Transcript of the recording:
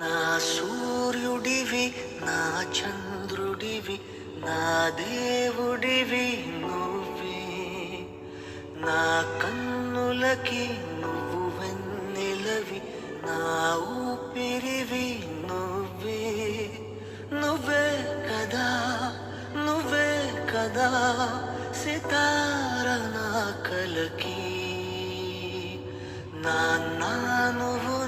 నా సూర్యుడివి, నా చంద్రుడివి, నా దేవుడివి నువ్వే. నా కన్నులకి నువ్వు వెన్నెలవి, నా ఊపిరివి నువ్వే. నువ్వే కదా, నువ్వే కదా సితార నా కలకి. నాన్న నువ్వు